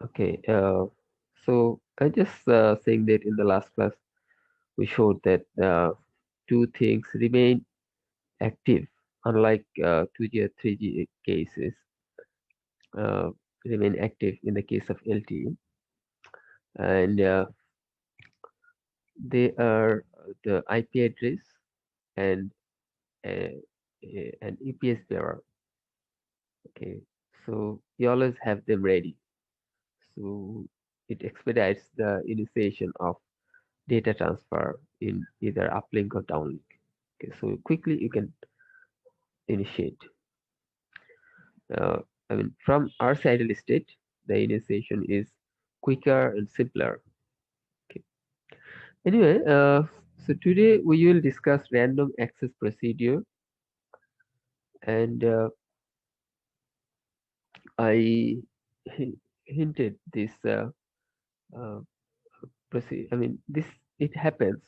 Okay. So I just saying that in the last class we showed that two things remain active, unlike 2G or 3G cases, uh, remain active in the case of LTE, and they are the IP address and an EPS bearer. Okay, so you always have them ready. So it expedites the initiation of data transfer in either uplink or downlink. Okay, so quickly you can initiate. Uh, I mean, from Earth's idle state, the initiation is quicker and simpler. Okay. Anyway, so today we will discuss random access procedure, and I hinted this uh, I mean, this it happens,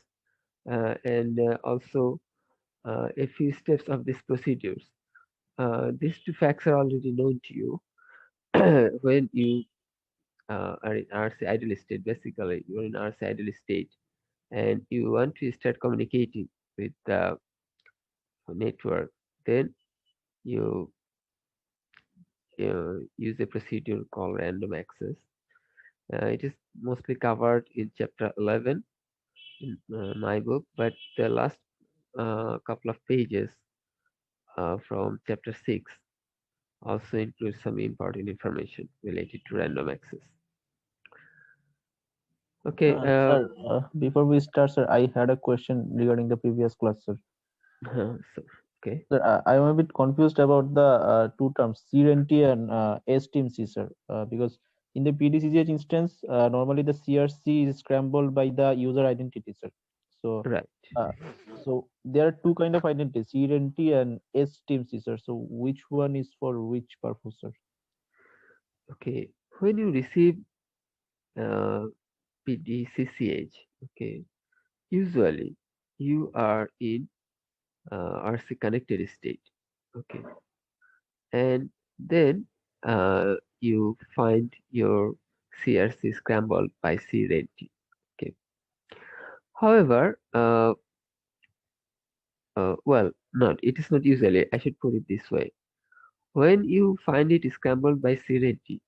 and also a few steps of these procedures. These two facts are already known to you when you are in RC idle state. Basically, you're in RC idle state, and you want to start communicating with the network. Then you, use a procedure called random access. It is mostly covered in chapter 11 in my book, but the last couple of pages from chapter 6 also include some important information related to random access. Okay, Sir, before we start, sir, I had a question regarding the previous class, sir. so, okay, Sir, I am a bit confused about the two terms, CRNT and STMC, sir, because in the PDCGH instance, normally the CRC is scrambled by the user identity, sir. So, right. uh, so there are two kind of identities, CRNT and STMC, sir. So, which one is for which purpose, sir? Okay, when you receive uh, PDCCH, okay, usually you are in RC connected state, okay, and then you find your CRC scrambled by CRNT. Okay. However, well, not it is not usually. I should put it this way: when you find it scrambled by CRNT,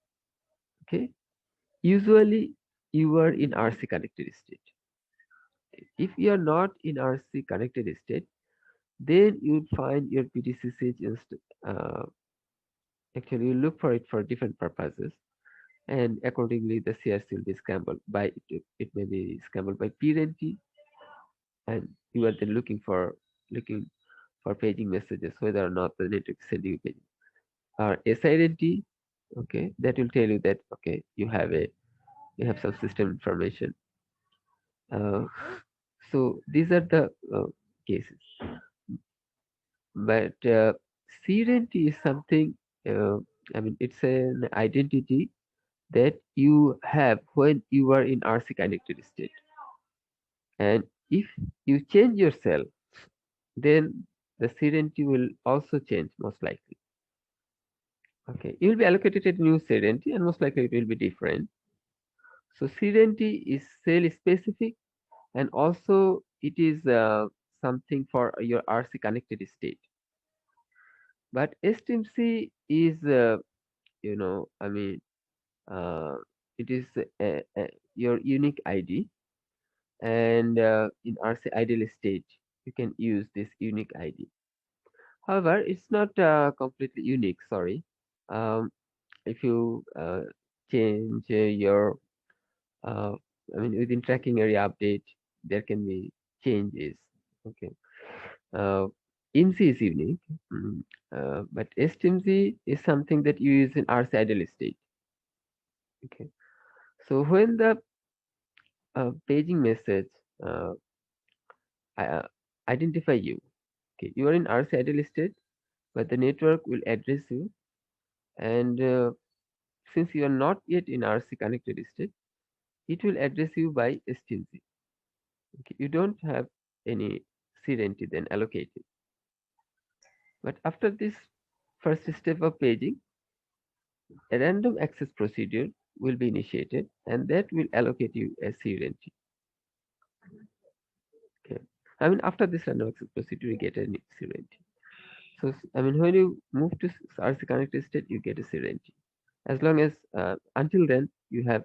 okay, usually you are in RC connected state. If you are not in RC connected state, then you'd find your PDCCH actually you look for it for different purposes, and accordingly the CRC will be scrambled by it may be scrambled by PRNT, and you are then looking for paging messages whether or not the network is sending you paging. Or SIDNT, okay, that will tell you that okay you have some system information. Uh, so these are the cases. But CRNT is something. Uh, I mean, it's an identity that you have when you are in RC connected state. And if you change yourself, then the CRNT will also change most likely. Okay, you will be allocated a new CRNT and most likely it will be different. So CRNT is cell specific and also it is something for your RC connected state. But STMC is, I mean, uh, it is your unique ID, and in RC ideal state, you can use this unique ID. However, it's not completely unique. Sorry, um, if you change your, uh, I mean, within tracking area update, there can be changes. Okay, uh, IMSI is unique, mm, but STMC is something that you use in RC ideal state. Okay, so when the paging message uh, uh, identify you, okay, you are in RC idle state, but the network will address you, and since you are not yet in RC connected state, it will address you by STMC. Okay, you don't have any CRNT then allocated. But after this first step of paging, a random access procedure will be initiated, and that will allocate you a CRNT. Okay. I mean, after this random access procedure, you get a CRNT. So, I mean, when you move to RC connected state, you get a CRNT. As long as until then you have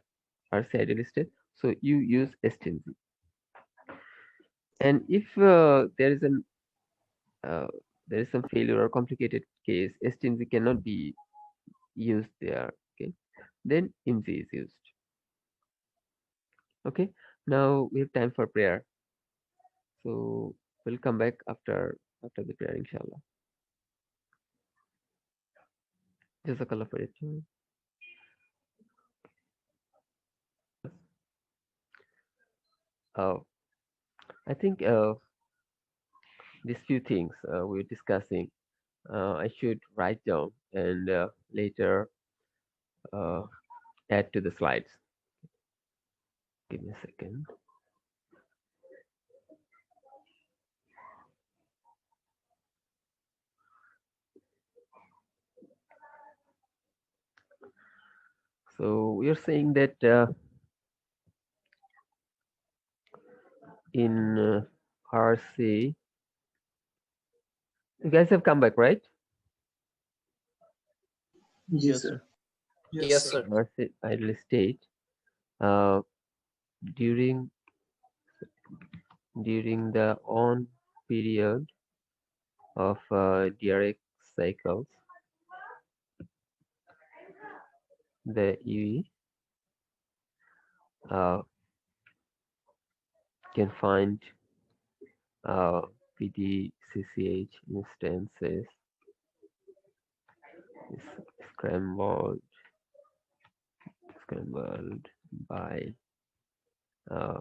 RC idle state, so you use STMZ. And if uh, there is some failure or complicated case, STMZ cannot be used there. Okay, then IMSI is used. Okay, now we have time for prayer. So we'll come back after the prayer, inshallah. Jazakallah for it. Uh, I think these few things we're discussing, I should write down and later uh, add to the slides. Give me a second. So we are saying that in RC, you guys have come back, right? Yes, Yes, sir. sir. Yes, sir. RC idle state uh, during the on period of DRX cycles, the UE uh, can find uh, PDCCH instances is scrambled by uh,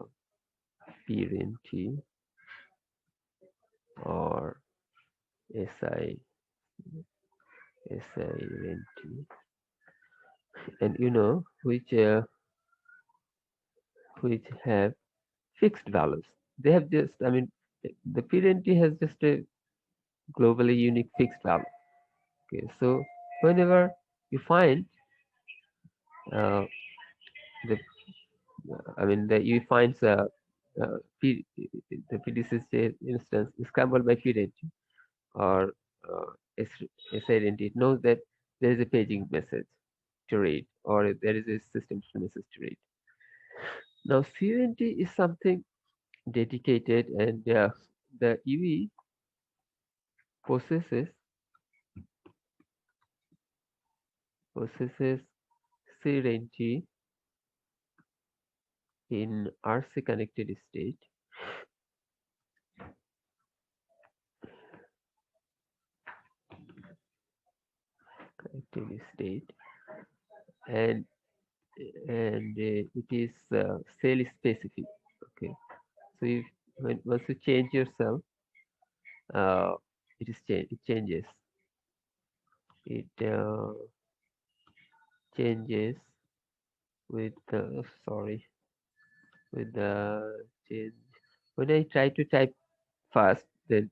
PRNT or SI SINT, and which have fixed values. They have just, I mean, the PRNT has just a globally unique fixed value. Okay, so whenever you find uh, the you finds the PDCC instance is scrambled by PRNT or SINT, it knows that there is a paging message to read or there is a system message to read. Now CRNT is something dedicated, and the UE possesses CRNT in RC connected state, and it is cell specific. Okay, so if once you change your cell, uh, it changes. It changes with sorry with the change. When I try to type fast, then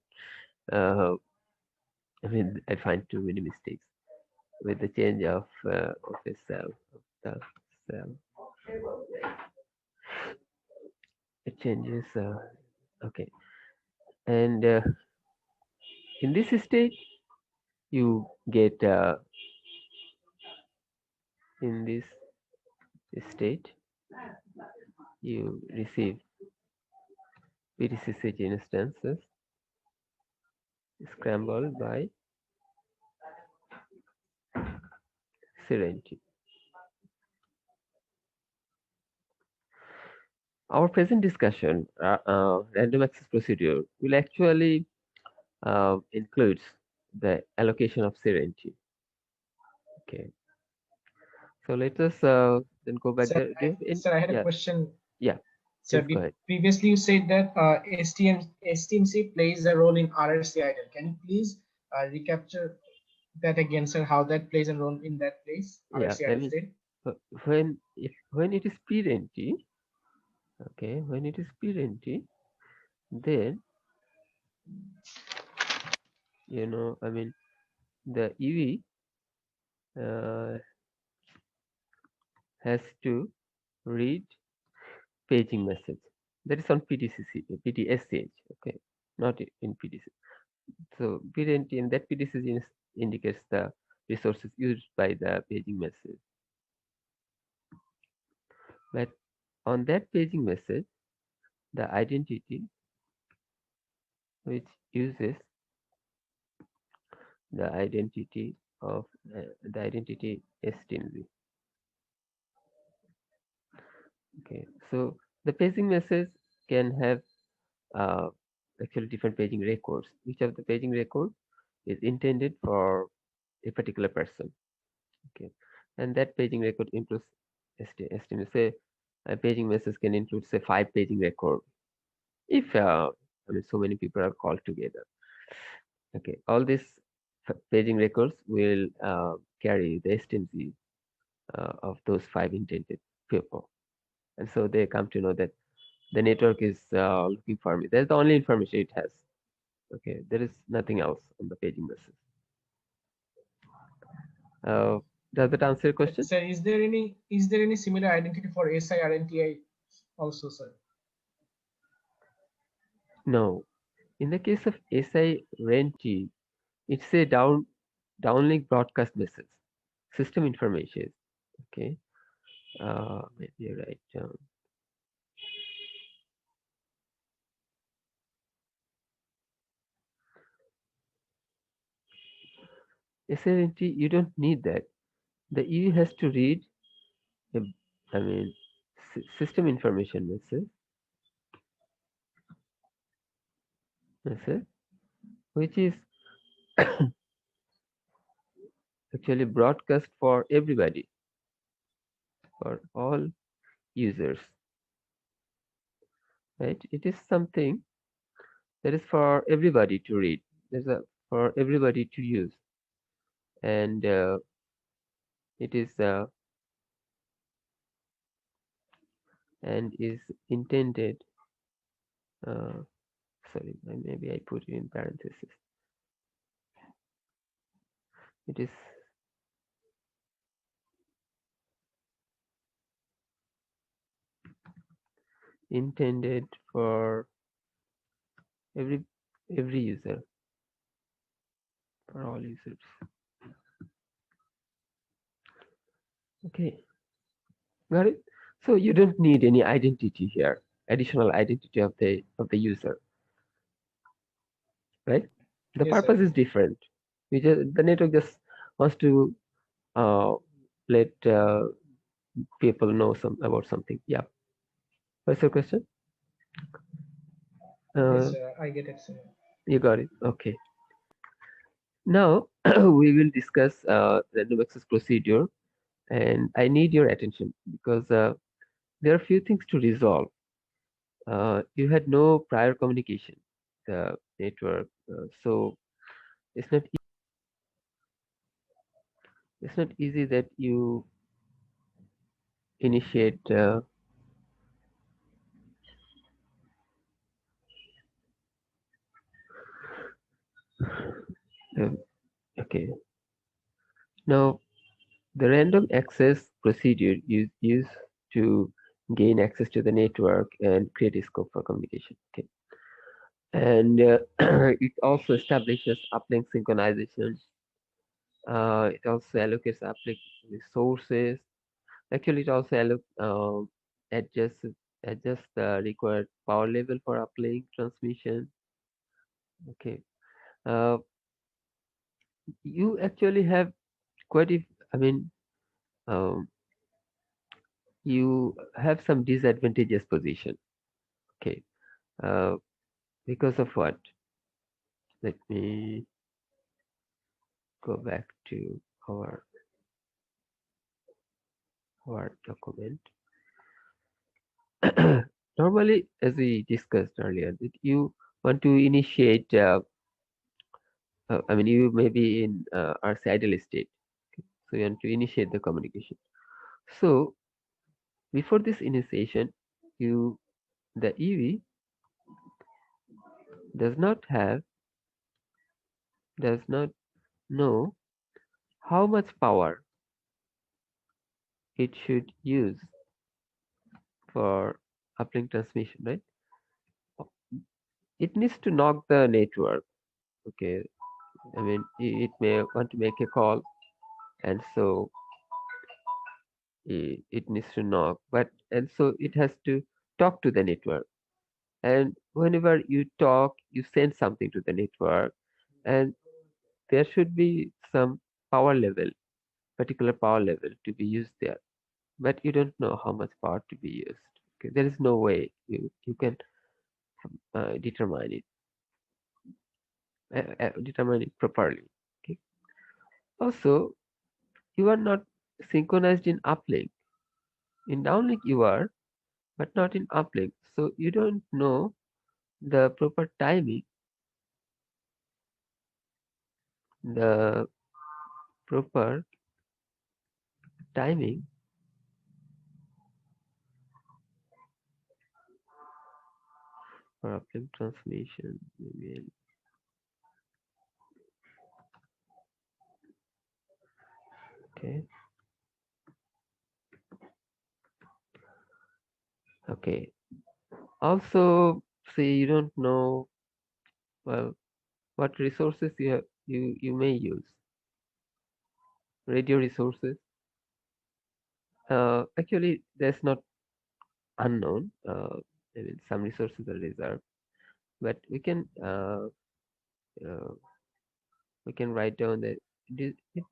uh, I find too many mistakes with the change of a cell of the cell. It changes. Okay, and in this state, you get in this state you receive PDCCH instances scrambled by Serenity. Our present discussion, random access procedure, will actually includes the allocation of Serenity. Okay, so let us then go back Sir, there. sir, I had a Yeah, question. yeah. Sir, Please go ahead. previously you said that STMC plays a role in RRC idle. Can you please recapture that again, sir? How that plays a role in that place, Yeah, RRC I idle mean, state? when it is P-empty, okay, when it is P-empty, then I mean the EV uh, has to read paging message. That is on PDCC, PDSCH, okay, not in PDC. So PDNT in that PDCC indicates the resources used by the paging message. But on that paging message, the identity which uses the identity of the identity string. Okay, so the paging message can have uh, actually different paging records. Each of the paging record is intended for a particular person. Okay, and that paging record includes estimate. Say a paging message can include say 5 paging record if I mean so many people are called together. Okay, all these paging records will carry the STMC of those 5 intended people, and so they come to know that the network is looking for me. That's the only information it has. Okay, there is nothing else on the paging message. Uh, does that answer your question? Sir, is there any similar identity for SI RNTI also, sir? No. In the case of SI RENT, it's a downlink broadcast message, system information. Okay. Maybe write down. SI RENT, you don't need that. The EU has to read, a, I mean, system information message, which is actually broadcast for everybody, for all users, right? It is something that is for everybody to read. There's a for everybody to use, and it is and is intended. Sorry, maybe I put it in parentheses. It is intended for every user, for all users. Okay, got it. So you don't need any identity here, additional identity of the user, right? The Yes, sir. purpose is different. The network just wants to uh, let people know about something. Yeah. What's your question? Yes, Uh, sir. I get it, sir. you got it. Okay. Now we will discuss random access procedure, and I need your attention because there are few things to resolve. You had no prior communication, the network, so it's not it's not easy that you initiate. Um, okay. Now the random access procedure is used to gain access to the network and create a scope for communication. Okay. And it also establishes uplink synchronization. It also allocates uplink resources. Actually, it also adjusts adjusts the required power level for uplink transmission. Okay. Uh, you actually have quite a, I mean, um, you have some disadvantageous position. Okay. Uh, because of what? Let me go back to our document. Normally, as we discussed earlier, that you want to initiate, I mean, you may be in RC idle state. Okay. So you want to initiate the communication. So before this initiation, the EV does not have, does not know how much power it should use for uplink transmission, right? It needs to knock the network. Okay, I mean, it may want to make a call, and so it needs to knock, but and so it has to talk to the network. And whenever you talk, you send something to the network, and there should be some power level, particular power level to be used there. But you don't know how much power to be used. Okay, there is no way you can determine it determine it properly. Okay. Also, you are not synchronized in uplink. In downlink you are, but not in uplink. So you don't know the proper timing, the proper timing for uplink transmission. Maybe okay. Okay. Also, say you don't know well what resources you may use. Radio resources. Actually, that's not unknown. I mean, some resources are reserved, but uh, we can write down that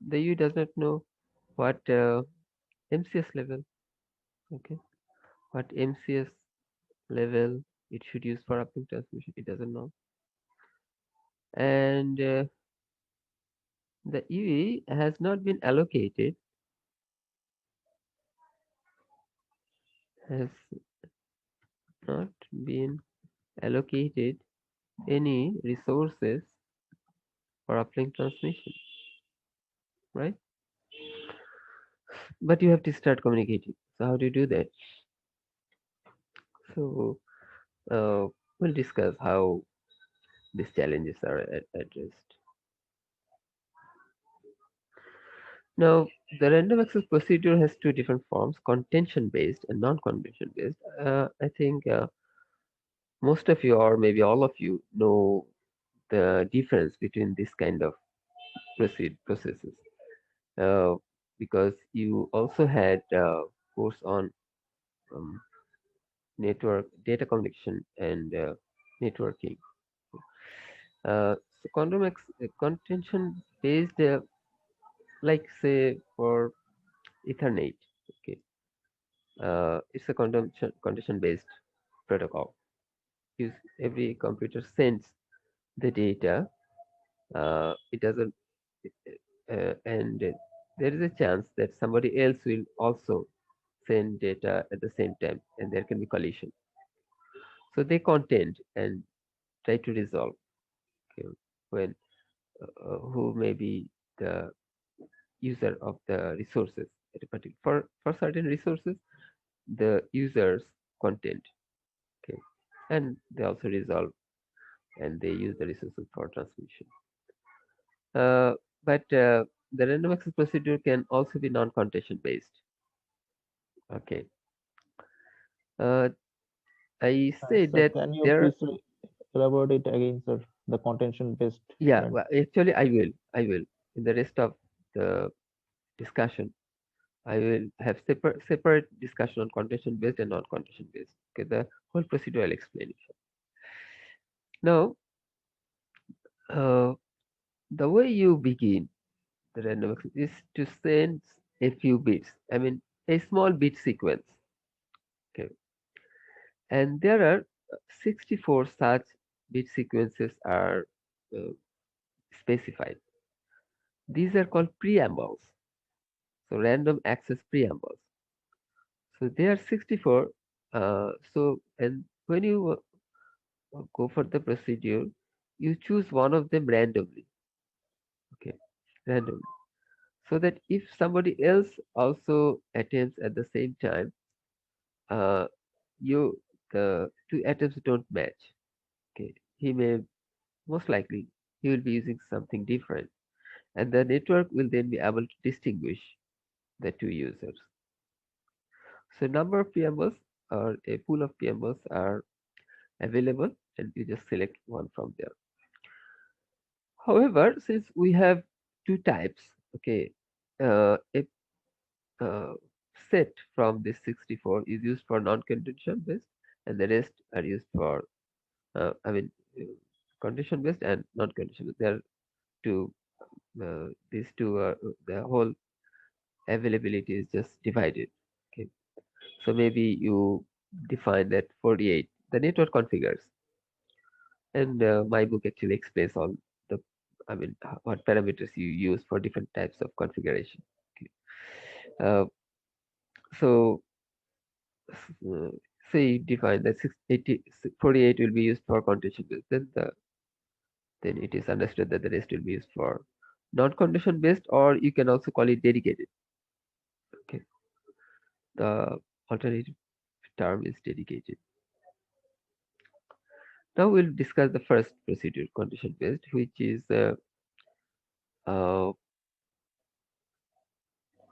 the U does not know what MCS level. Okay, what MCS level it should use for uplink transmission. It doesn't know, and the UE has not been allocated. Has not been allocated any resources for uplink transmission, right? But you have to start communicating. So how do you do that? So uh, we'll discuss how these challenges are addressed. Now, the random access procedure has two different forms: contention based and non-contention based. I think most of you, or maybe all of you, know the difference between this kind of processes uh, because you also had course on um, network data connection and networking. So contention based, like say for Ethernet, okay, it's a contention based protocol. Use every computer sends the data. It doesn't, and there is a chance that somebody else will also send data at the same time, and there can be collision. So they contend and try to resolve, okay, when who may be the user of the resources at a particular for certain resources, the users content, okay, and they also resolve and they use the resources for transmission. Uh, but the random access procedure can also be non-contention based. Okay. Uh, I said Sir, that can you there. please elaborate it again, sir? The contention based Yeah, random. well, actually, I will in the rest of the discussion. I will have separate discussion on contention based and non-contention based. Okay, the whole procedure I'll explain it. Now, uh, the way you begin the random access is to send a few bits. I mean, a small bit sequence. Okay, and there are 64 such bit sequences are uh, specified. These are called preambles. So random access preambles. So there are 64. And when you go for the procedure, you choose one of them randomly. Okay, randomly. So that if somebody else also attempts at the same time, uh, you the two attempts don't match. Okay, he may most likely he will be using something different, and the network will then be able to distinguish the two users. So number of preambles or a pool of preambles are available, and you just select one from there. However, since we have two types, okay, a set from this 64 is used for non-condition based, and the rest are used for, I mean, condition based and non-condition based. There are two, these two are the whole availability is just divided. Okay, so maybe you define that 48, the network configures, and my book actually explains all the, I mean, what parameters you use for different types of configuration. Okay. Uh, so uh, say you define that 680, 48 will be used for condition based, then it is understood that the rest will be used for non-condition based, or you can also call it dedicated. Okay, the alternative term is dedicated. Now we'll discuss the first procedure, condition based, which is uh,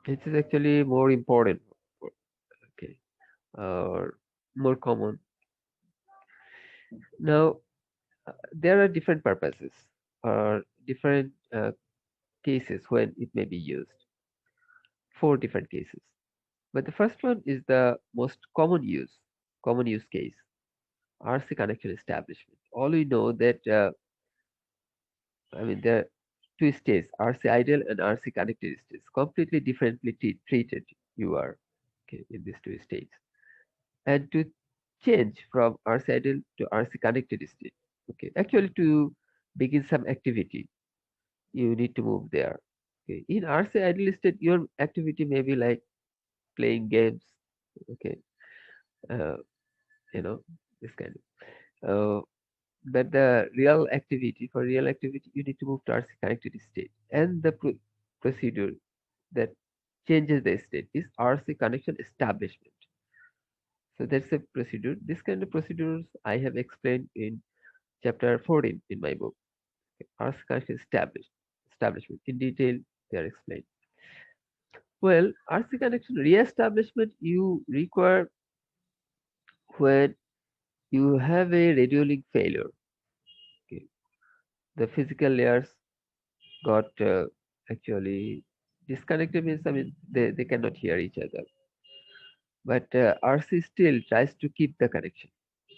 it is actually more important. Okay, or more common. Now there are different purposes or different cases when it may be used. Four different cases. But the first one is the most common use case, RC connection establishment. All we know that, I mean, there are two states, RC idle and RC connected states, completely differently treated you are, okay, in these two states. And to change from RC idle to RC connected state, okay, actually to begin some activity, you need to move there. Okay. In RC idle state, your activity may be like playing games, okay, uh, you know, this kind of. But the real activity, for real activity, you need to move to RC connected state. And the procedure that changes the state is RC connection establishment. So that's a procedure. This kind of procedures I have explained in chapter 14 in my book. RC connection establishment. In detail, they are explained. Well, RC connection re-establishment you require when you have a radio link failure. Okay. The physical layers got actually disconnected, means, I mean, they cannot hear each other. But RC still tries to keep the connection.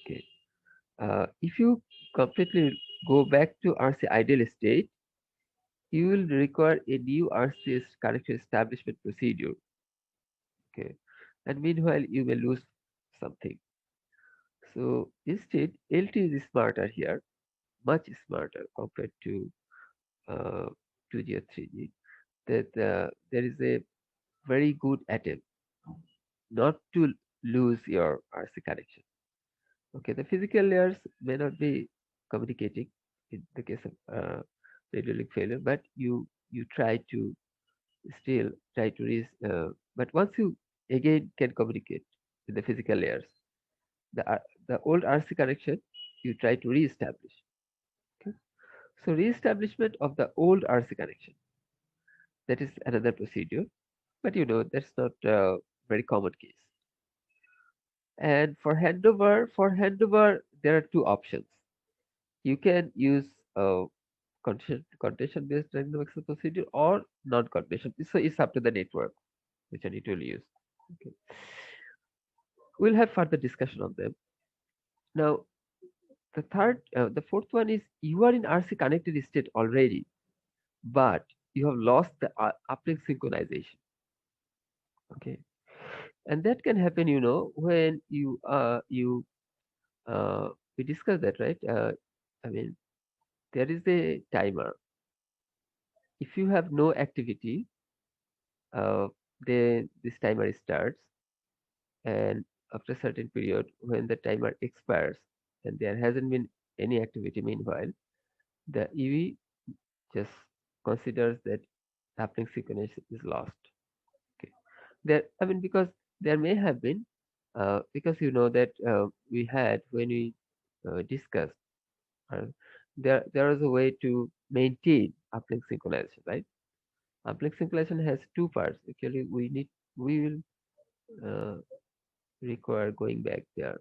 Okay. If you completely go back to RC ideal state, you will require a new RC connection establishment procedure. Okay. And meanwhile, you may lose something. So instead, LT is smarter here, much smarter compared to 2G or 3G. That there is a very good attempt not to lose your RC connection. Okay, the physical layers may not be communicating in the case of radio link failure, but you try to still try to reach. But once you again can communicate with the physical layers, the old RC connection you try to reestablish. Okay, so reestablishment of the old RC connection, that is another procedure, but that's not a very common case. And for handover, there are two options. You can use condition-based random access procedure or non-condition. So it's up to the network which one it will use. Okay. We'll have further discussion on them. Now, the fourth one is you are in RC connected state already, but you have lost the uplink synchronization. Okay, and that can happen, when uh, we discussed that, right? I mean, there is a timer. If you have no activity, uh, then this timer starts, and after a certain period, when the timer expires and there hasn't been any activity meanwhile, the EV just considers that uplink synchronization is lost. Okay, I mean, because there may have been, because that we had when we discussed, uh, there is a way to maintain uplink synchronization, right? Uplink synchronization has two parts. Actually, we will require going back there.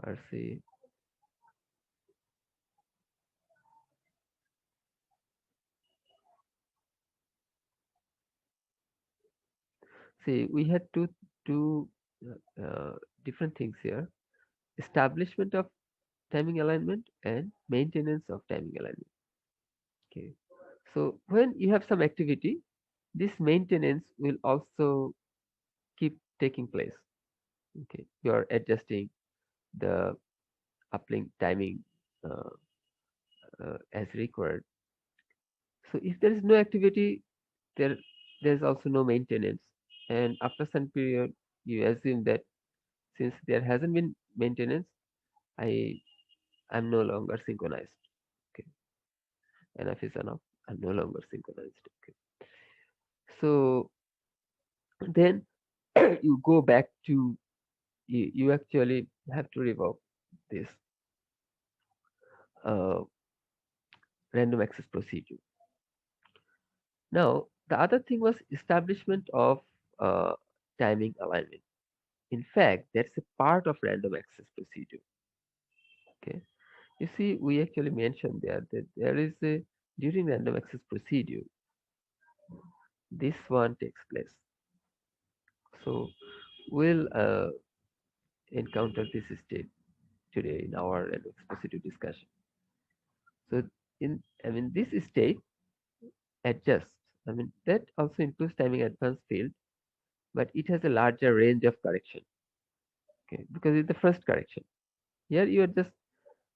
RC. See, we had two different things here: establishment of timing alignment and maintenance of timing alignment. Okay. So when you have some activity, this maintenance will also keep taking place. Okay. You are adjusting the uplink timing uh, as required. So if there is no activity, there there is also no maintenance. And after some period, you assume that since there hasn't been maintenance, I am no longer synchronized. Okay, enough is enough. I'm no longer synchronized. Okay, so then you go back to you actually have to revoke this uh, random access procedure. Now the other thing was establishment of uh, timing alignment. In fact, that's a part of random access procedure. Okay, you see, we actually mentioned there that there is a during random access procedure, this one takes place. So we'll encounter this state today in our random access procedure discussion. So I mean, this state adjusts. I mean, that also includes timing advance field, but it has a larger range of correction. Okay, because it's the first correction. Here you are just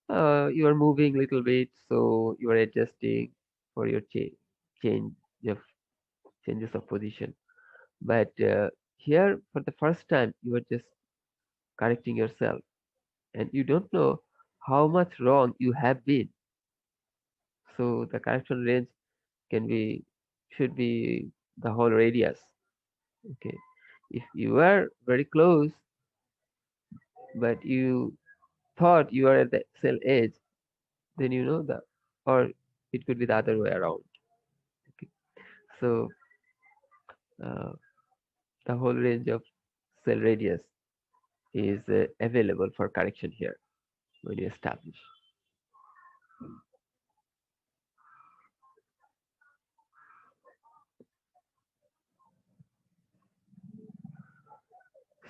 you are moving little bit, so you are adjusting for your change of changes of position. But here, for the first time, you are just correcting yourself, and you don't know how much wrong you have been. So the correction range can be should be the whole radius. Okay, if you are very close, but you thought you are at the cell edge, then you know that, or it could be the other way around. Okay, so uh, the whole range of cell radius is available for correction here when you establish.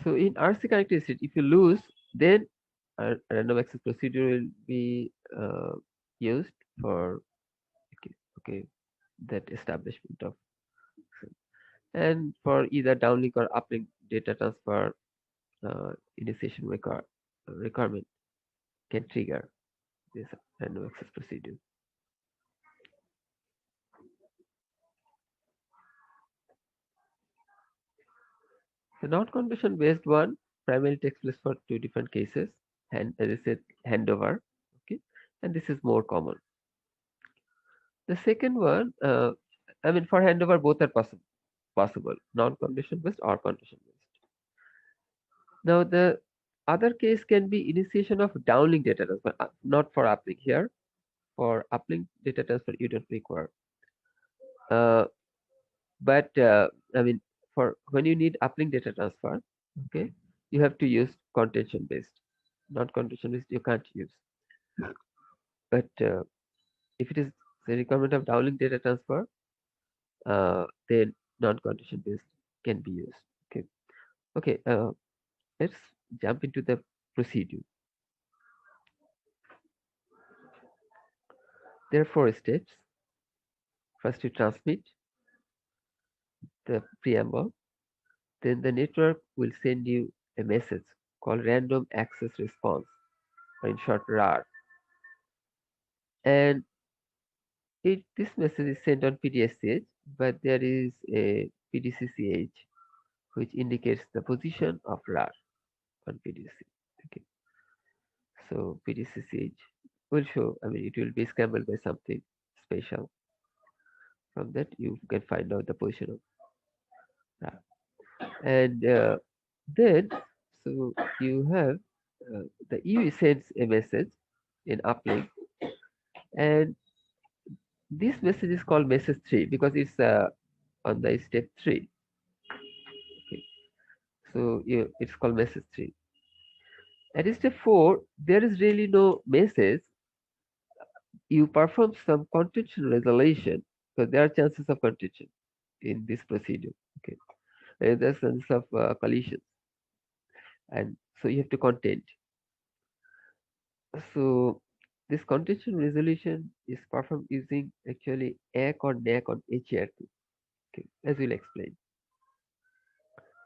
So in RC characteristic, if you lose, then a random access procedure will be used for okay, okay, that establishment of, and for either downlink or uplink data transfer initiation requirement can trigger this random access procedure. The non-condition based one primarily takes place for two different cases, and as I said, handover. Okay, and this is more common. The second one, I mean, for handover, both are possible, non-condition based or condition based. Now, the other case can be initiation of downlink data transfer, not for uplink here. For uplink data transfer, you don't require. Uh, but I mean, for when you need uplink data transfer, okay, you have to use contention based. Non-contention based, you can't use. But if it is the requirement of downlink data transfer, then non-condition based can be used. Okay. Okay. Let's jump into the procedure. There are four steps. First, you transmit the preamble. Then the network will send you a message called random access response, or in short, RAR. And this message is sent on PDSCH, but there is a PDCCH which indicates the position of RAR on PDC. Okay. So PDCCH will show, I mean, it will be scrambled by something special. From that, you can find out the position of RAR. And then, so you have the UE sends a message in uplink, and this message is called message 3 because it's on the step 3. Okay. So it's called message 3. At step 4, there is really no message. You perform some contention resolution, because there are chances of contention in this procedure. Okay, there's chances of collisions, and so you have to content. So this contention resolution is performed using actually ACK or NAC on HER2. Okay, as we'll explain.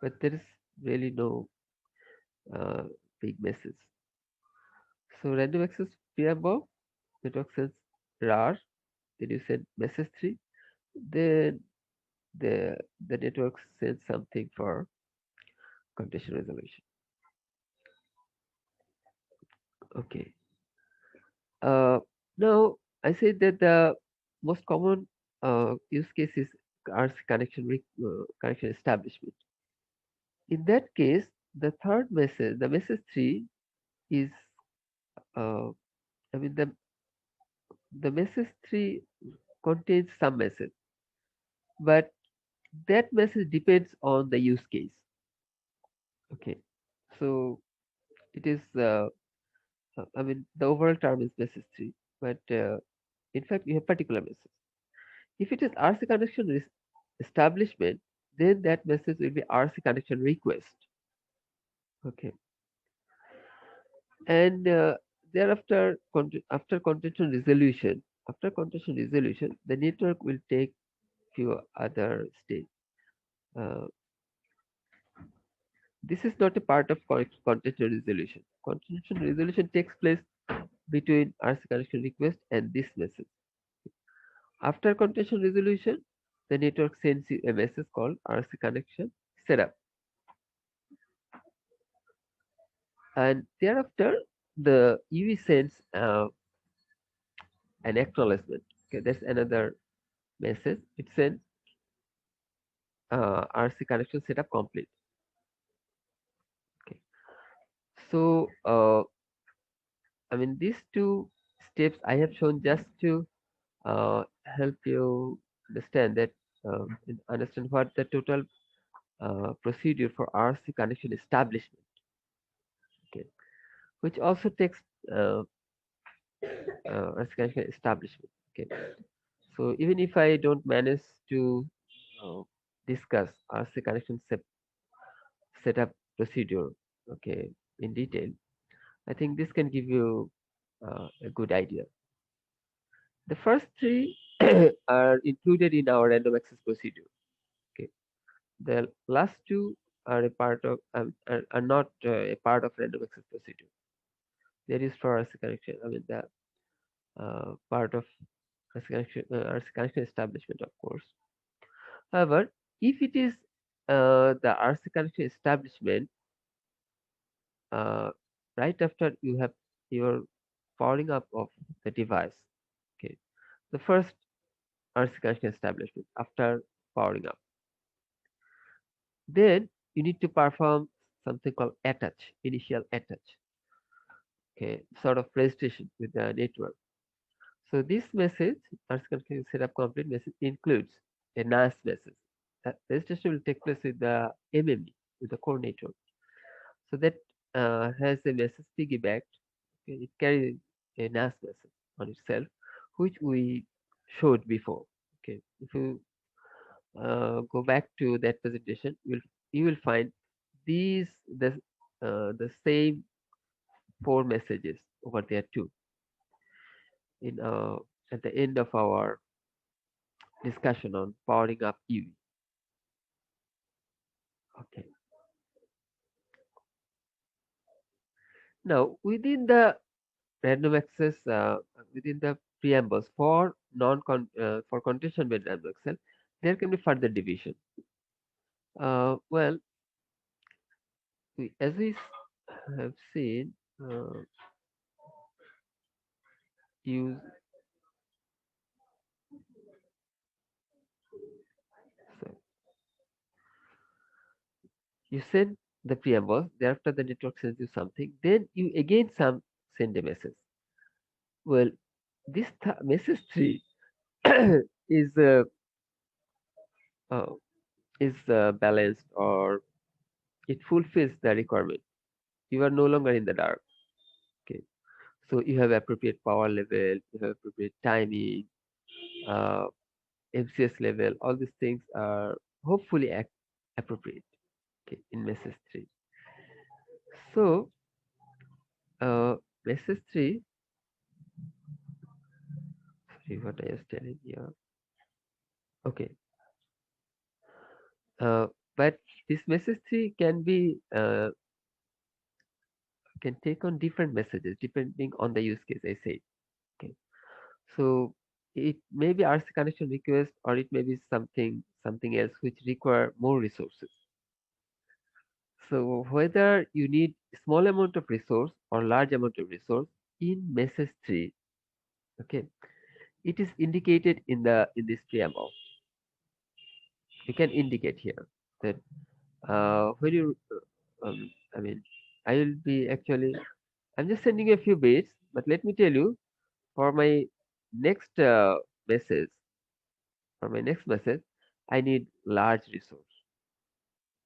But there is really no uh, big message. So random access preamble, network sends RAR, then you send message 3, then the the network sends something for condition resolution. Okay. Uh, Now I said that the most common use case is RC connection establishment. In that case, the third message, the message 3 is uh, I mean the message 3 contains some message, but that message depends on the use case. Okay, so it is I mean the overall term is message 3, but in fact you have particular message. If it is RC connection establishment, then that message will be RC connection request. Okay, and thereafter after contention resolution, the network will take few other steps. Uh, this is not a part of contention resolution. Contention resolution takes place between RC connection request and this message. After contention resolution, the network sends you a message called RC connection setup, and thereafter the UE sends an acknowledgement. Okay, that's another message. It sends RC connection setup complete. Okay, so I mean these two steps I have shown just to help you understand that understand what the total procedure for RC connection establishment. Okay, which also takes uh, RC connection establishment. Okay, so even if I don't manage to uh, discuss RC connection setup procedure, okay, in detail, I think this can give you a good idea. The first three are included in our random access procedure. Okay, the last two are a part of are not a part of random access procedure. There is for RC connection. I mean the part of RC connection establishment, of course. However, if it is the RC connection establishment, uh, right after you have your powering up of the device, okay, the first RC connection establishment after powering up, then you need to perform something called attach, initial attach, okay, sort of registration with the network. So this message, RC connection setup complete message, includes a NAS message. That registration will take place with the MME, with the core network. So that has a message piggybacked. Okay, it carries a NAS message on itself, which we showed before. Okay, if you go back to that presentation, you will find these the same four messages over there too. In at the end of our discussion on powering up UV. Okay. Now within the random access within the preambles for non for condition based random access, there can be further division. Well, as we have seen, use so you send the preamble, thereafter the network sends you something, then you again send a message. Well, this message tree is uh, is balanced, or it fulfills the requirement. You are no longer in the dark. Okay, so you have appropriate power level, you have appropriate timing, uh, MCS level. All these things are hopefully appropriate. Okay, in message 3. So message 3. Sorry, what I was telling you. Okay, but this message 3 can take on different messages depending on the use case. I say. Okay, so it may be RC connection request, or it may be something else which require more resources. So whether you need small amount of resource or large amount of resource in message 3, okay, it is indicated in this preamble. You can indicate here that when you I mean, I will be actually, I'm just sending you a few bits, but let me tell you, for my next message, for my next message, I need large resource.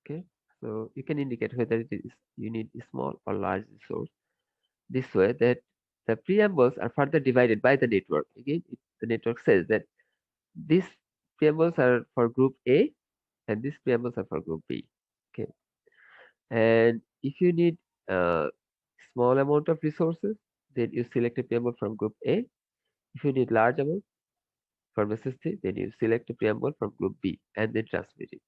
Okay, so you can indicate whether it is you need a small or large resource. This way that the preambles are further divided by the network. Again, the network says that these preambles are for group A and these preambles are for group B. Okay, and if you need a small amount of resources, then you select a preamble from group A. If you need large amount for message 3, then you select a preamble from group B and then transmit it.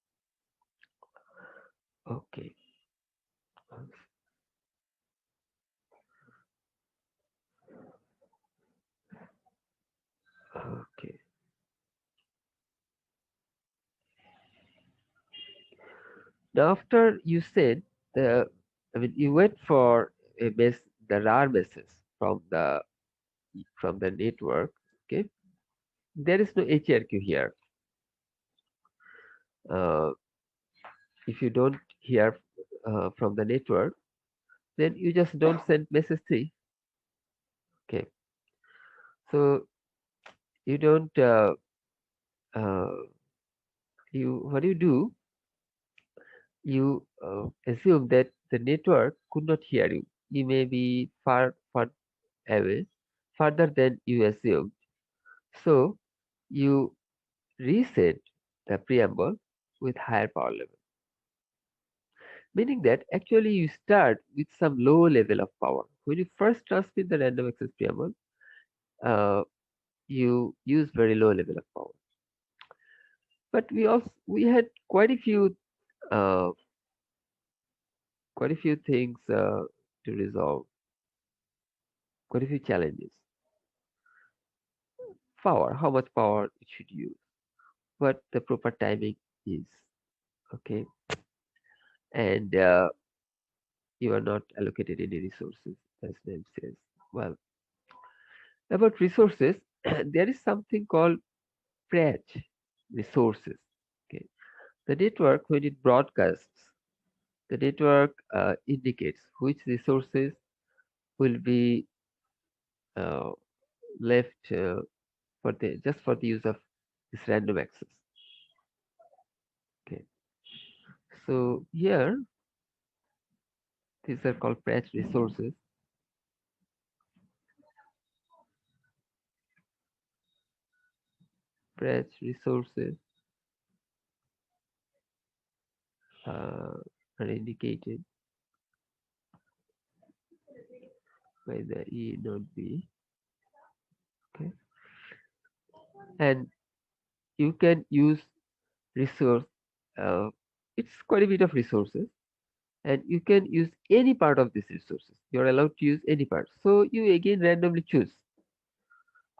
Okay. Okay. Now after you send the, I mean, you wait for the RAR message from the network. Okay. There is no HRQ here. Uh, if you don't hear from the network, then you just don't send message 3. Okay. So you don't uh, you what you do, you assume that the network could not hear you. You may be far away, further than you assumed. So you reset the preamble with higher power level, meaning that actually you start with some low level of power. When you first transmit the random access preamble, uh, you use very low level of power. But we had uh, quite a few things to resolve, quite a few challenges. Power, how much power it should use, what the proper timing is, okay, and you are not allocated any resources, as name says. Well, about resources, there is something called PRAT resources. Okay, the network when it broadcasts, the network indicates which resources will be uh, left for the just for the use of this random access. Okay, so here these are called PRAT resources. PRAT resources are indicated by the E not B. Okay, and you can use resource. Uh, it's quite a bit of resources, and you can use any part of these resources. You're allowed to use any part. So you again randomly choose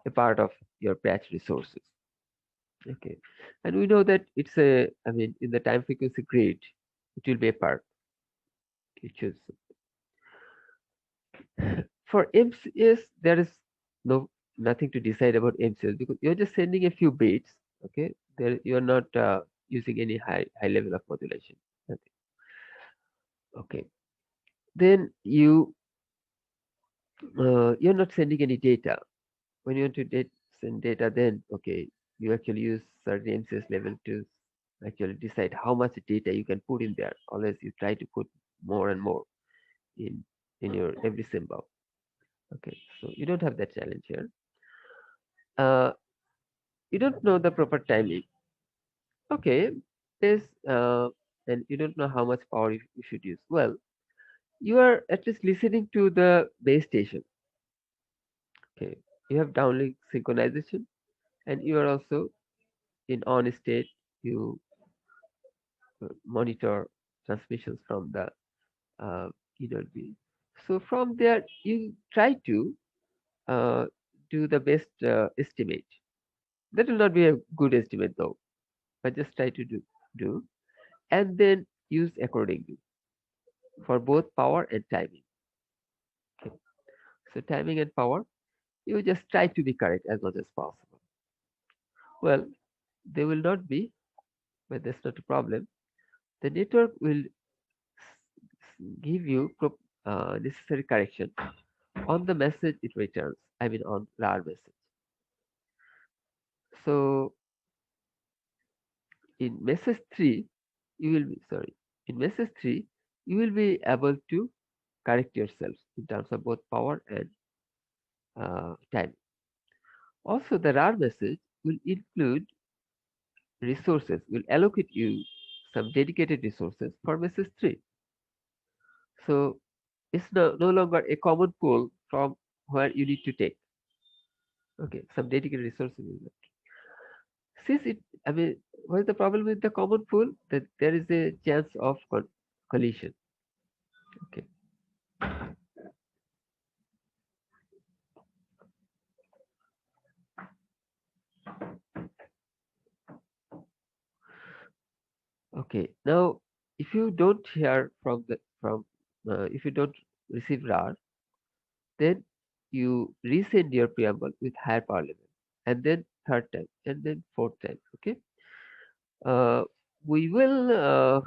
a part of your patch resources. Okay, and we know that it's a. I mean, in the time frequency grid, it will be a part. You choose. For MCS, there is no nothing to decide about MCS because you're just sending a few bits. Okay, there you're not using any high level of modulation. Nothing. Okay, then you're not sending any data. When you want to send data, then okay, you actually use certain MCS level to actually decide how much data you can put in there. Always you try to put more and more in your every symbol. Okay, so you don't have that challenge here. Uh, you don't know the proper timing. Okay, this and you don't know how much power you should use. Well, you are at least listening to the base station. Okay, you have downlink synchronization, and you are also in on state. You monitor transmissions from the inner beam. So from there, you try to uh, do the best estimate. That will not be a good estimate though, but just try to do and then use accordingly for both power and timing. Okay. So timing and power, you just try to be correct as much as possible. Well, they will not be, but that's not a problem. The network will give you necessary correction on the message it returns. I mean on RAR message. So in message 3, you will be sorry. In message 3, you will be able to correct yourself in terms of both power and time. Also, the RAR message will include resources, will allocate you some dedicated resources for message 3. So it's no longer a common pool from where you need to take. Okay, some dedicated resources. Since it, I mean, what is the problem with the common pool? That there is a chance of collision. Okay. Okay. Now, if you don't hear from if you don't receive RAR, then you resend your preamble with higher power level, and then third time, and then fourth time. Okay. Uh, we will.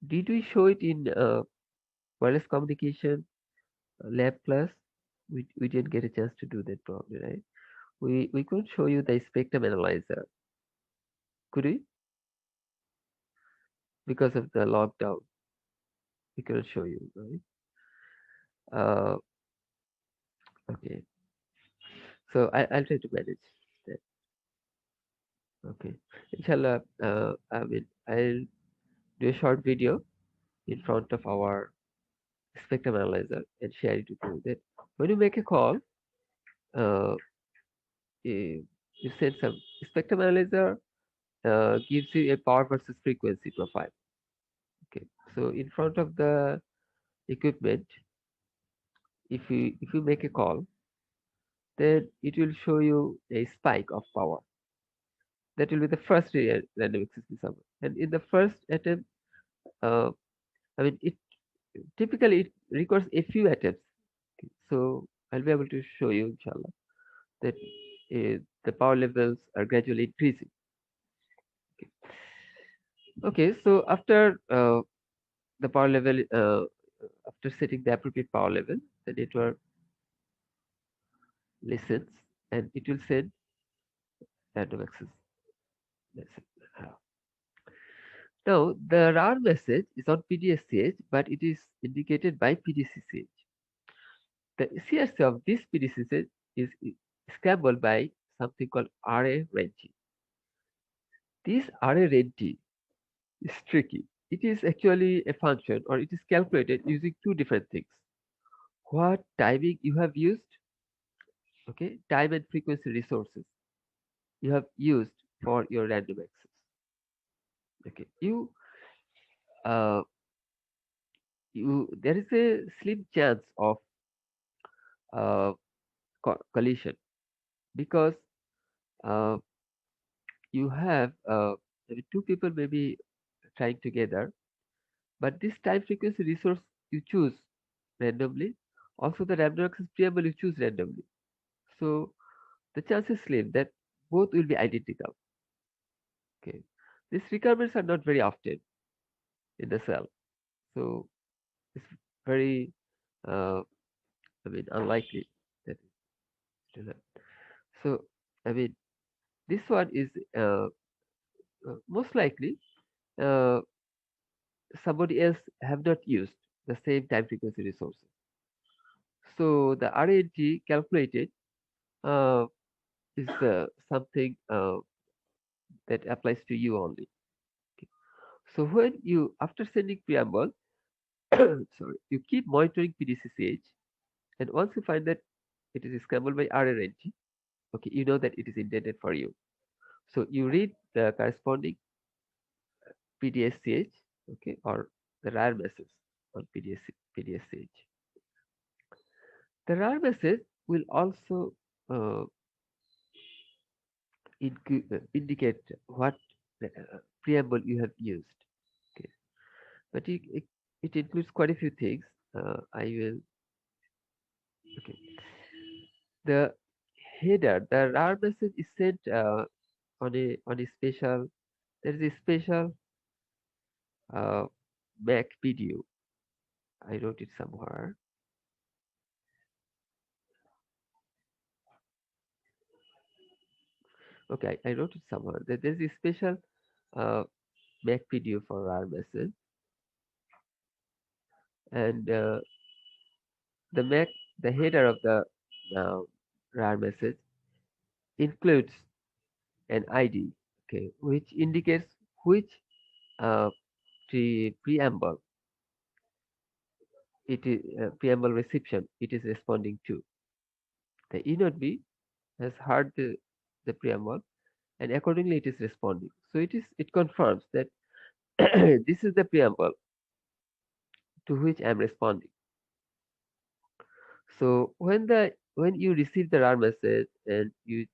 Did we show it in wireless communication lab class? We didn't get a chance to do that probably, right? We could show you the spectrum analyzer. Could we? Because of the lockdown, we couldn't show you, right? Uh, okay. So I'll try to manage that. Okay. Inshallah, I mean, I'll do a short video in front of our spectrum analyzer and share it with you. That when you make a call, uh, you send some spectrum analyzer gives you a power versus frequency profile. Okay. So in front of the equipment, if you make a call, then it will show you a spike of power. That will be the first random access summer. And in the first attempt, uh, I mean, it typically it requires a few attempts. Okay, so I'll be able to show you, inshallah, that the power levels are gradually increasing. Okay, okay, so after the power level, after setting the appropriate power level, the network listens and it will send random access message. Now, the RAR message is on PDSCH, but it is indicated by PDCCH. The CRC of this PDCCH is scrambled by something called array-renty. This array-renty is tricky. It is actually a function, or it is calculated using two different things. What timing you have used, okay, time and frequency resources you have used for your random access. Okay, uh, there is a slim chance of uh, collision because uh, you have maybe two people maybe trying together, but this time frequency resource you choose randomly. Also, the random access preamble you choose randomly. So the chance is slim that both will be identical. Okay, these requirements are not very often in the cell, so it's very I mean unlikely that it will happen. So I mean this one is most likely uh, somebody else have not used the same time frequency resources. So the RNG calculated uh, is something that applies to you only. Okay. So when you, after sending preamble, sorry, you keep monitoring PDCCH, and once you find that it is scrambled by RNG, okay, you know that it is intended for you. So you read the corresponding PDSCH, okay, or the rare message on PDSCH. The rare message will also uh, indicate what preamble you have used. Okay, but it includes quite a few things. I will. Okay, the header, the rare message is sent on a special. There is a special uh, Mac video. I wrote it somewhere. Okay, I wrote it somewhere. There's a special uh, Mac video for rare message, and the Mac, the header of the uh, rare message includes an ID, okay, which indicates which uh, preamble it is preamble reception it is responding to. The e-node has heard the preamble, and accordingly it is responding. So it confirms that this is the preamble to which I'm responding. So when you receive the RAR message and you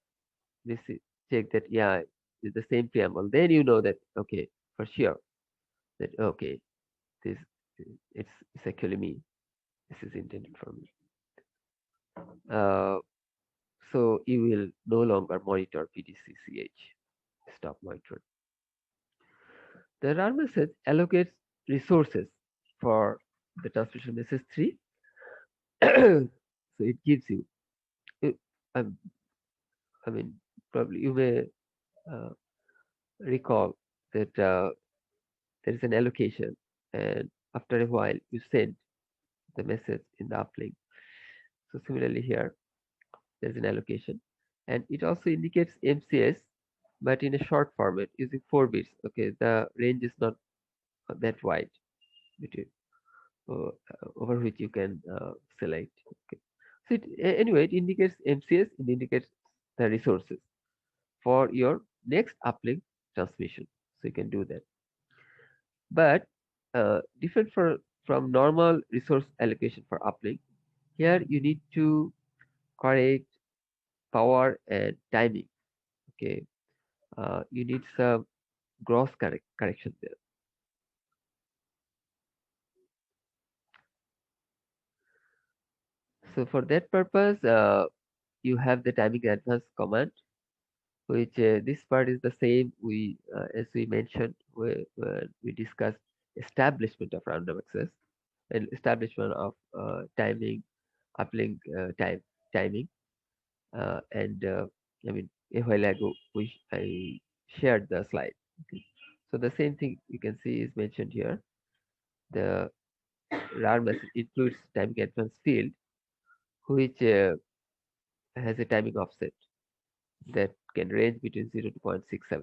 receive, check that yeah it's the same preamble, then you know that okay for sure that okay this it's actually me. This is intended for me. Uh, so you will no longer monitor PDCCH. Stop monitoring. The RAR message allocates resources for the transmission message 3. So it gives you, it, um, I mean, probably you may uh, recall that there is an allocation, and after a while you send the message in the uplink. So similarly here, there's an allocation, and it also indicates MCS, but in a short format using 4 bits. Okay, the range is not that wide between over which you can select. Okay, so anyway, it indicates MCS. It indicates the resources for your next uplink transmission. So you can do that. But different from normal resource allocation for uplink, here you need to correct power and timing. Okay, you need some gross correction there. So for that purpose, you have the timing advance command, which this part is the same we as we mentioned when we discussed establishment of random access and establishment of timing uplink timing and I mean a while ago I shared the slide. Okay. So the same thing you can see is mentioned here. The RAR message includes timing advance field, which has a timing offset that can range between 0 to 0.67.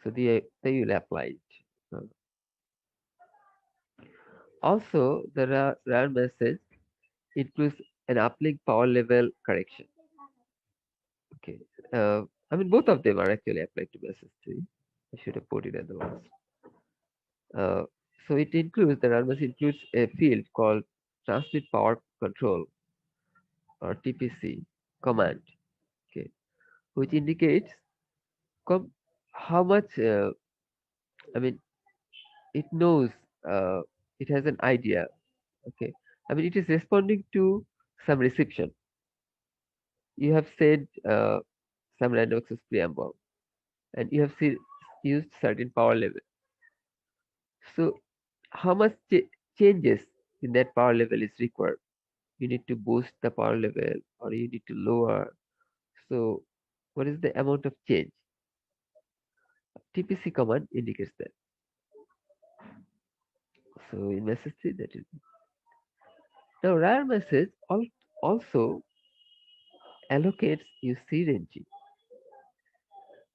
So they will apply it. Also, the RAR message includes an uplink power level correction. Okay, I mean both of them are actually applied to message 3. I should have put it otherwise. Uh, so it includes the RAR message includes a field called transmit power control or TPC command. Okay, which indicates how much. I mean, it knows. Uh, it has an idea. Okay, I mean it is responding to some reception. You have said some random access preamble, and you have used certain power level. So, how much changes in that power level is required? You need to boost the power level, or you need to lower. So, What is the amount of change? TPC command indicates that. So in message 3, that is. Now rare message also allocates you synergy.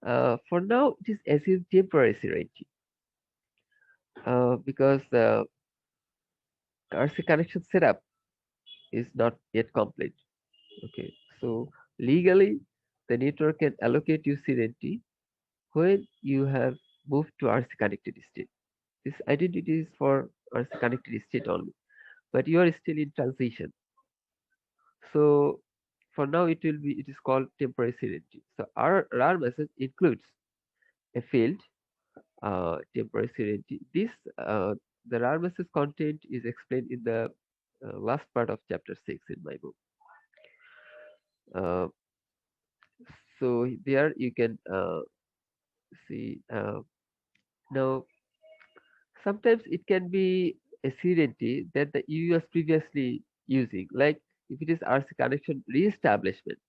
For now, it is assumed temporary synergy because the RC connection setup is not yet complete. Okay, so legally, the network can allocate you synergy when you have moved to RC connected state. This identity is for RC connected state only, but you are still in transition. So for now, it is called temporary synergy. So our RAR message includes a field temporary synergy. The RAR message content is explained in the last part of chapter 6 in my book. Uh, so there you can see now sometimes it can be a synergy that the EU was previously using, like if it is RC connection re-establishment,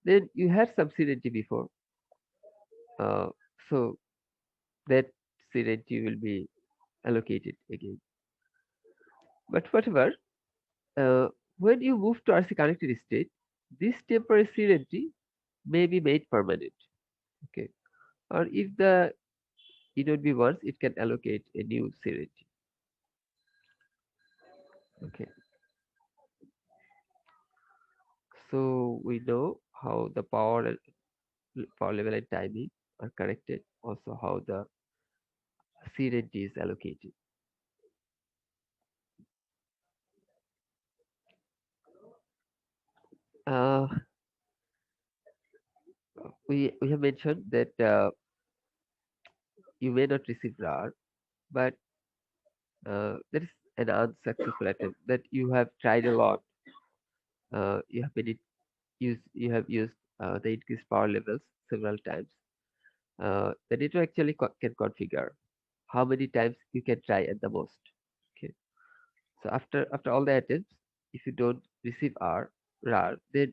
then you had some synergy before. Uh, so that synergy will be allocated again. But whatever, uh, when you move to RC connected state, this temporary synergy may be made permanent. Okay, or if the ENODB wants, it can allocate a new synergy. Okay, so we know how the power level and timing are connected. Also, how the synergy is allocated. Uh, we have mentioned that you may not receive RAR, but there is an unsuccessful attempt that you have tried a lot. You have you have used the increased power levels several times. The network actually can configure how many times you can try at the most. Okay. So after all the attempts, if you don't receive RAR, then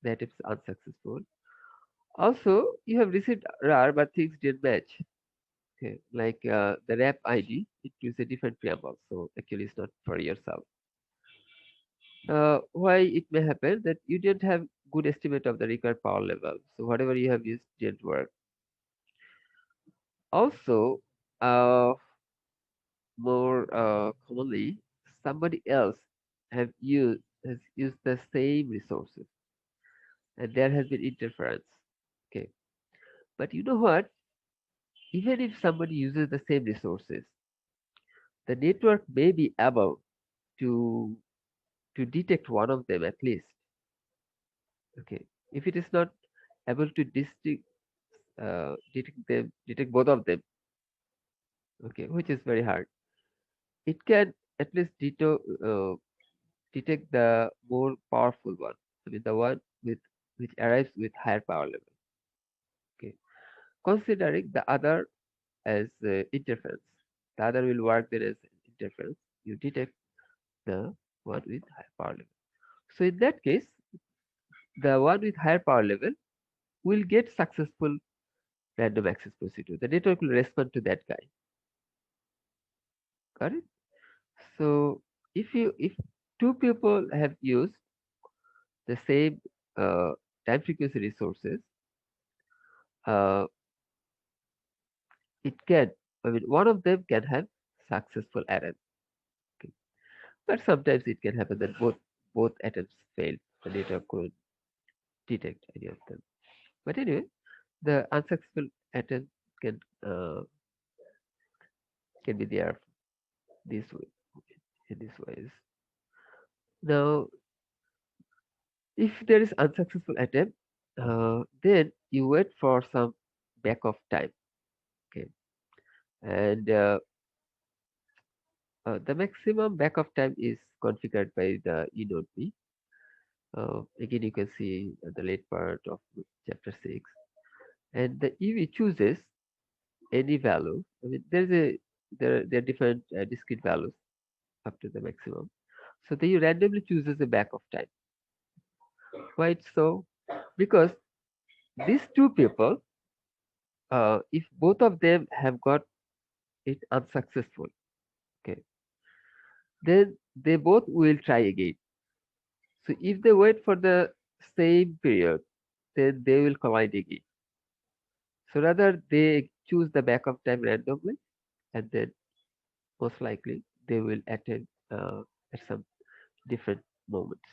the attempt is unsuccessful. Also, you have received RAR, but things didn't match. Okay, like the RAP ID, it gives a different preamble, so actually it's not for yourself. Why it may happen that you didn't have good estimate of the required power level, so whatever you have used didn't work. Also, more commonly, somebody else has used the same resources, and there has been interference. Okay, but you know what? Even if somebody uses the same resources, the network may be able to detect one of them at least. Okay, if it is not able to detect both of them, okay, which is very hard, it can at least detect the more powerful one. I mean, the one with which arrives with higher power level. Okay, considering the other as interference, the other will work there as interference. You detect the one with higher power level. So in that case, the one with higher power level will get successful random access procedure. The network will respond to that guy. Correct? So if two people have used the same uh, time frequency resources, uh, it can, I mean, one of them can have successful attempt. Okay. But sometimes it can happen that both attempts fail. The network couldn't detect any of them. But anyway, the unsuccessful attempt can uh, can be there this way in these ways. Now, if there is unsuccessful attempt, then you wait for some backup time. Okay, and the maximum backup time is configured by the eNodeB. Again, you can see at the late part of chapter 6. And the EV chooses any value. I mean, there are different discrete values up to the maximum. So they randomly chooses a backup time. Why it's so? Because these two people, if both of them have got it unsuccessful, okay, then they both will try again. So if they wait for the same period, then they will collide again. So rather they choose the backup time randomly, and then most likely they will attend at some different moments.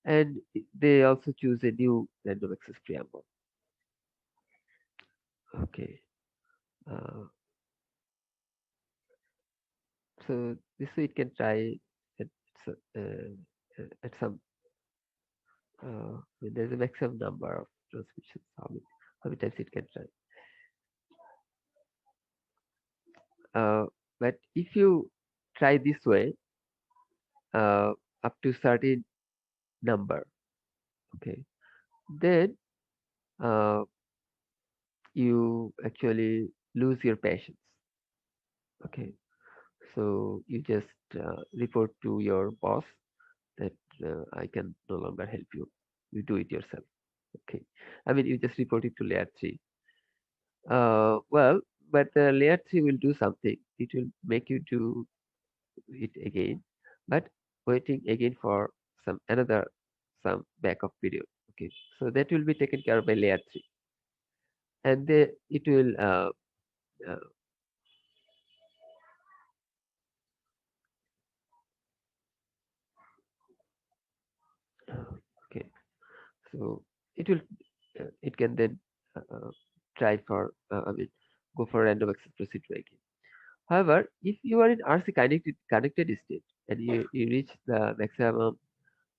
And they also choose a new random access preamble. Okay. Uh, so this way it can try at, at some when there's a maximum number of transmissions, how many times it can try. But if you try this way uh, up to certain number, okay, then uh, you actually lose your patience. Okay, so you just report to your boss that I can no longer help you. You do it yourself. Okay, I mean you just report it to layer three. Well, but layer three will do something. It will make you do it again, but waiting again for some backup period. Okay, so that will be taken care of by layer three, and it will uh, okay. So it will it can then try for I mean go for random access procedure again. However, if you are in RC connected state and you reach the maximum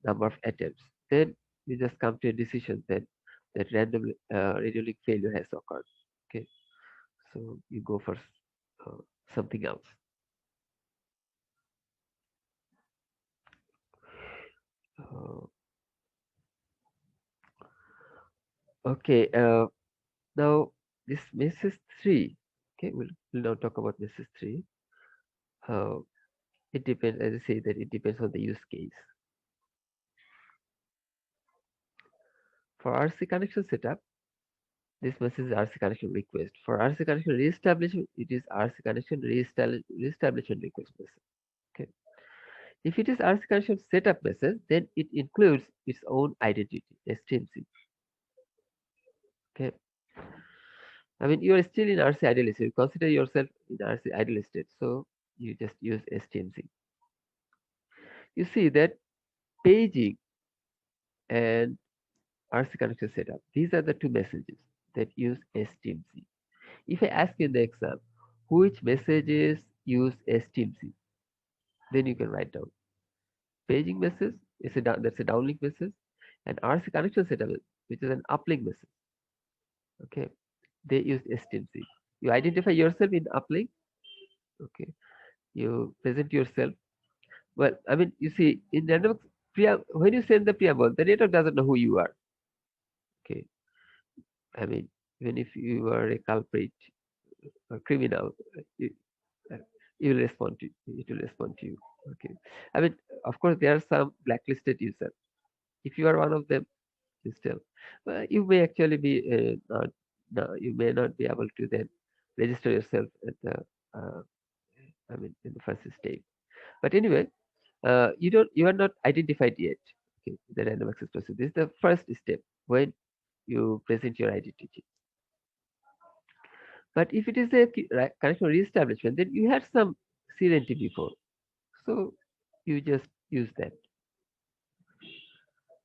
number of attempts, then you just come to a decision that random radio link failure has occurred. Okay, so you go for uh, something else. Uh, okay, now this message 3. Okay, we'll now talk about message 3. Uh, it depends, as I say, that it depends on the use case. For RC connection setup, this message is RC connection request. For RC connection reestablishment, it is RC connection reestablishment request message. Okay. If it is RC connection setup message, then it includes its own identity, STMC. Okay. I mean, you are still in RC idle state. You consider yourself in RC idle state, so you just use STMC. You see that paging and RC connection setup, these are the two messages that use STMC. If I ask you in the exam, which messages use STMC, then you can write down. Paging message is that's a downlink message, and RC connection setup, which is an uplink message. Okay, they use STMC. You identify yourself in uplink. Okay, you present yourself. Well, I mean, you see, in random when you send the preamble, the network doesn't know who you are. Okay, I mean, even if you are a culprit or criminal, you, uh, you will respond to it will respond to you. Okay, I mean, of course, there are some blacklisted users. If you are one of them, still, you may actually be not. No, you may not be able to then register yourself at the. Uh, I mean, in the first stage. But anyway, you are not identified yet. Okay, the random access process. This is the first step when you present your identity. But if it is a connection reestablishment, then you had some CRNT before, so you just use that.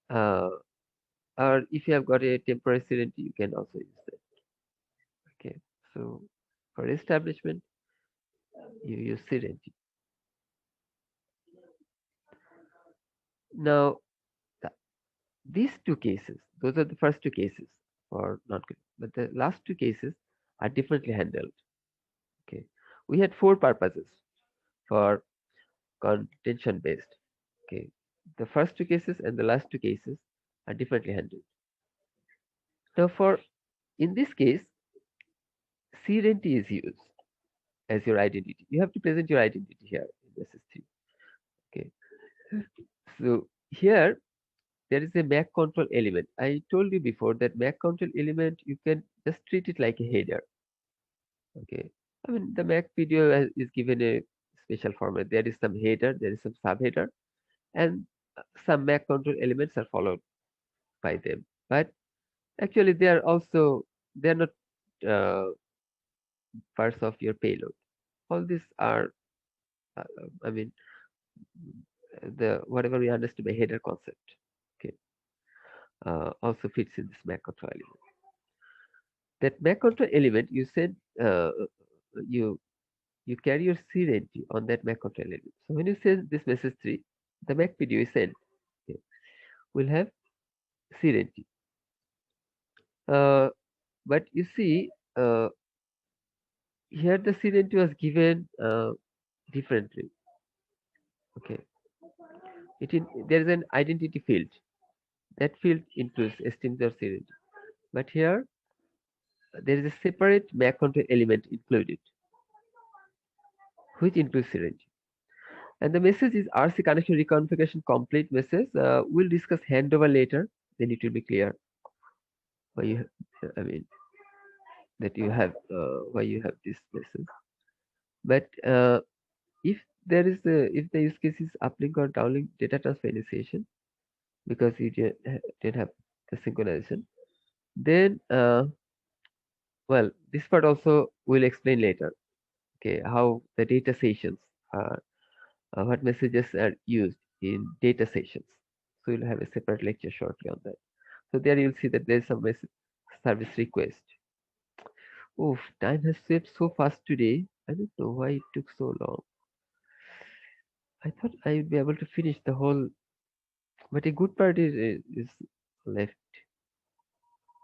Uh, or if you have got a temporary CRNT, you can also use that. Okay, so for establishment, you use CRNT. Now, th- these two cases, those are the first two cases for non, but the last two cases are differently handled. Okay, we had four purposes for contention based. Okay, the first two cases and the last two cases are differently handled. Now, for in this case, CRNT is used as your identity. You have to present your identity here in SST. Okay, so here there is a MAC control element. I told you before that MAC control element, you can just treat it like a header. Okay. I mean, the Mac video is given a special format. There is some header, there is some subheader, and some Mac control elements are followed by them. But actually, they are not uh, parts of your payload. All these are, uh, I mean, the whatever we understood by header concept. Okay, also fits in this Mac control element. That Mac control element, you said you you carry your seed entry on that Mac control element. So when you send this message 3, the Mac video is sent. Okay, will have seed entry. Uh, but you see, here the seed entry was given differently. Okay, there is an identity field. That field includes string or seed entry. But here there is a separate Mac control element included, which includes seed entry. And the message is RC connection reconfiguration complete message. We'll discuss handover later. Then it will be clear why you, I mean, that you have why you have this message. But if if the use case is uplink or downlink data transfer initiation, because you didn't have the synchronization, then well, this part also we'll explain later. Okay, how the data sessions are, what messages are used in data sessions. So we'll have a separate lecture shortly on that. So there you'll see that there's some service request. Oof, time has swept so fast today. I don't know why it took so long. I thought I would be able to finish the whole, but a good part is left.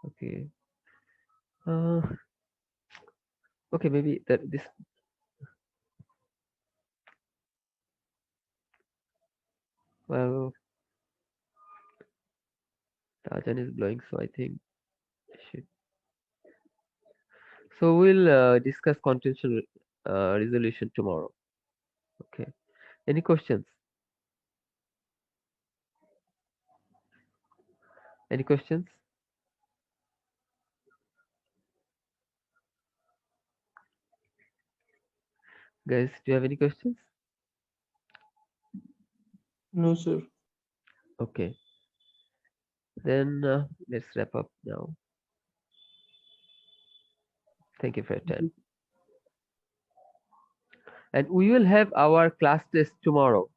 Okay. Uh, okay, maybe that this. Well, Tajan is blowing, so I think I should. So we'll discuss contention resolution tomorrow. Okay. Any questions? Any questions? Guys, do you have any questions? No, sir. Okay. Then let's wrap up now. Thank you for your time. And we will have our class test tomorrow.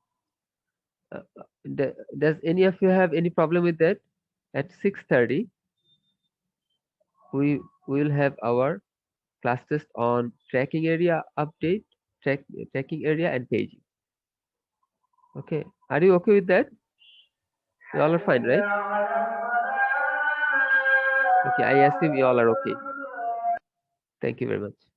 Does any of you have any problem with that? At 6:30, we will have our class test on tracking area update, tracking area and paging. Okay, are you okay with that? You all are fine, right? Okay, I assume you all are okay. Thank you very much.